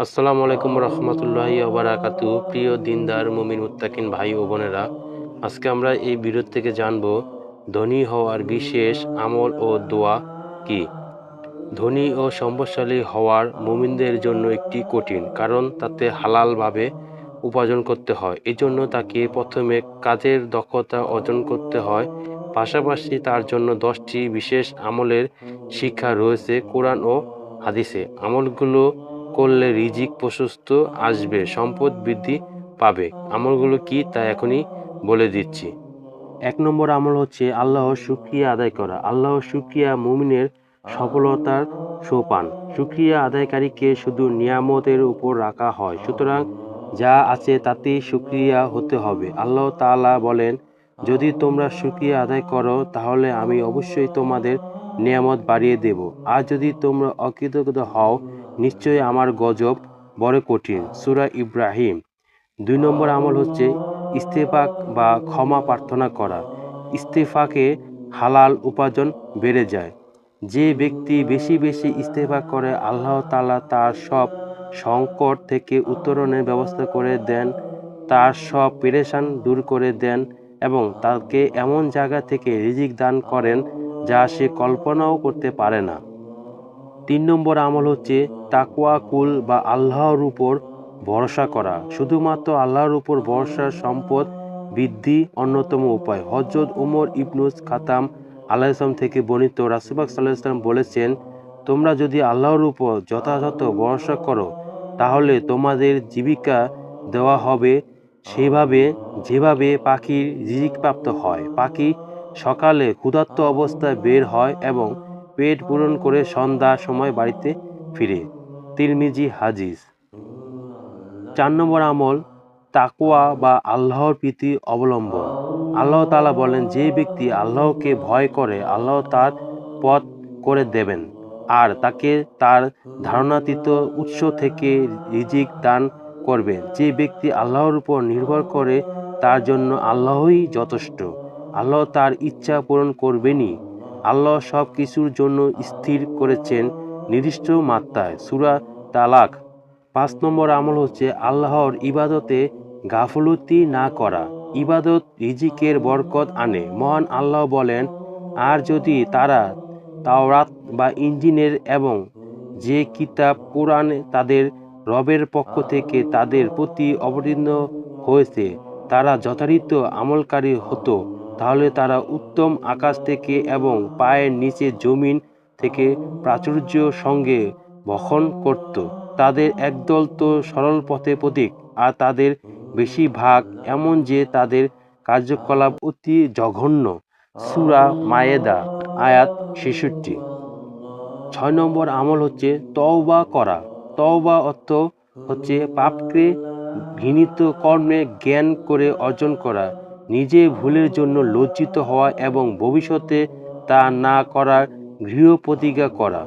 আসসালামু আলাইকুম রহমতুল্লাহি ওয়া বারাকাতুহু। প্রিয় দিনদার মুমিন মুত্তাকিন ভাই ও বোনেরা, আজকে আমরা এই ভিডিও থেকে জানব ধনী হওয়ার বিশেষ আমল ও দোয়া কি। ধনী ও সম্পদশালী হওয়ার মুমিনদের জন্য একটি কঠিন, কারণ তাতে হালালভাবে উপার্জন করতে হয়। এজন্য তাকে প্রথমে কাজের দক্ষতা অর্জন করতে হয়। পাশাপাশি তার জন্য 10টি বিশেষ আমলের শিক্ষা রয়েছে কোরআন ও হাদিসে। আমলগুলো করলে রিজিক প্রশস্ত আসবে, সম্পদ বৃদ্ধি পাবে। আমলগুলো কি তা এখনই বলে দিচ্ছি। 1 নম্বর আমল হচ্ছে আল্লাহর শুকরিয়া আদায় করা। আল্লাহর শুকরিয়া মুমিনের সফলতার সোপান। শুকরিয়া আদায়কারীকে শুধু নিয়ামতের উপর রাখা হয়, সুতরাং যা আছে তাতেই শুকরিয়া হতে হবে। আল্লাহ তাআলা বলেন, যদি তোমরা শুকরিয়া আদায় করো তাহলে আমি অবশ্যই তোমাদের নিয়ামত বাড়িয়ে দেব, আর যদি তোমরা অকৃতজ্ঞ হও নিশ্চয়ই আমার গজব বড় কঠিন। সূরা ইব্রাহিম। 2 নম্বর আমল হচ্ছে ইস্তেফাক বা ক্ষমা প্রার্থনা করা। ইস্তেফাকে হালাল উপার্জন বেড়ে যায়। যে ব্যক্তি বেশি বেশি ইস্তেফাক করে আল্লাহ তাআলা তার সব সংকট থেকে উত্তরণের ব্যবস্থা করে দেন, তার সব পেরেশান দূর করে দেন এবং তাকে এমন জায়গা থেকে রিজিক দান করেন যা সে কল্পনাও করতে পারে না। 3 নম্বর আমল হচ্ছে তাকওয়াকুল বা আল্লাহর উপর ভরসা করা। শুধুমাত্র আল্লাহর উপর ভরসার সম্পদ বৃদ্ধি অন্যতম উপায়। হযরত উমর ইবনুল খাত্তাব আলাইহিসসালাম থেকে বর্ণিত, রাসূল পাক সাল্লাল্লাহু আলাইহি ওয়াসাল্লাম বলেছেন, তোমরা যদি আল্লাহর উপর যথাযথ ভরসা করো তাহলে তোমাদের জীবিকা দেওয়া হবে সেভাবে যেভাবে পাখির রিজিক প্রাপ্ত হয়। পাখি সকালে ক্ষুধার্ত অবস্থায় বের হয় এবং পেট পূরণ করে সন্ধ্যার সময় বাড়িতে ফিরে। তিরমিজি হাদিস। 4 নম্বর আমল তাকওয়া বা আল্লাহর প্রীতি অবলম্বন। আল্লাহ তাআলা বলেন, যে ব্যক্তি আল্লাহকে ভয় করে আল্লাহ তার পথ করে দেবেন আর তাকে তার ধারণাতীত উৎস থেকে রিজিক দান করবেন। যে ব্যক্তি আল্লাহর উপর নির্ভর করে তার জন্য আল্লাহই যথেষ্ট। আল্লাহ তার ইচ্ছা পূরণ করবেনই। আল্লাহ সব কিছুর জন্য স্থির করেছেন নির্দিষ্ট মাত্রায়। সূরা তালাক। 5 নম্বর আমল হচ্ছে আল্লাহর ইবাদতে গাফলতি না করা। ইবাদত রিজিকের বরকত আনে। মহান আল্লাহ বলেন, আর যদি তারা তাওরাত বা ইঞ্জিলের এবং যে কিতাব কোরআন তাদের রবের পক্ষ থেকে তাদের প্রতি অবতীর্ণ হয়েছে তারা যথারীতি আমলকারী হতো, তাহলে তারা উত্তম আকাশ থেকে এবং পায়ের নিচে জমিন থেকে প্রাচুর্য সঙ্গে বহন করত। তাদের একদল তো সরল পথে পথিক, আর তাদের বেশিরভাগ এমন যে তাদের কার্যকলাপ অতি জঘন্য। সূরা মায়েদা আয়াত 66। 6 নম্বর আমল হচ্ছে তওবা করা। তওবা অর্থ হচ্ছে পাপকে ঘৃণিত কর্মে জ্ঞান করে অর্জন করা, নিজে ভুলের জন্য লজ্জিত হওয়া এবং ভবিষ্যতে তা না করার দৃঢ় প্রতিজ্ঞা করা।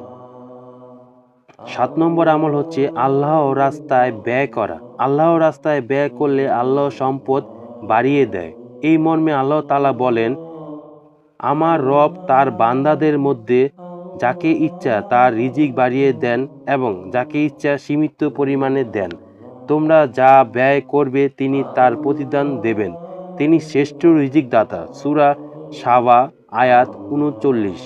7 নম্বর আমল হচ্ছে আল্লাহর রাস্তায় ব্যয় করা। আল্লাহর রাস্তায় ব্যয় করলে আল্লাহ সম্পদ বাড়িয়ে দেয়। এই মর্মে আল্লাহ তাআলা বলেন, আমার রব তার বান্দাদের মধ্যে যাকে ইচ্ছা তার রিজিক বাড়িয়ে দেন এবং যাকে ইচ্ছা সীমিত পরিমাণে দেন। তোমরা যা ব্যয় করবে তিনি তার প্রতিদান দেবেন। তিনি শ্রেষ্ঠ রিজিক দাতা। সূরা সাবা আয়াত 39।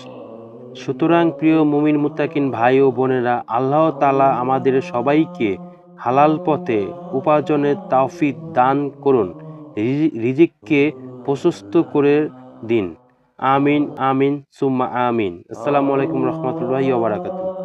সুতরাং প্রিয় মুমিন মুত্তাকিন ভাই ও বোনেরা, আল্লাহ তাআলা আমাদের সবাইকে হালাল পথে উপার্জনের তৌফিক দান করুন, রিজিককে প্রশস্ত করে দিন। আমিন আমিন সুম্মা আমিন। আসসালামু আলাইকুম রহমতুল্লাহি ওয়া বারাকাতুহু।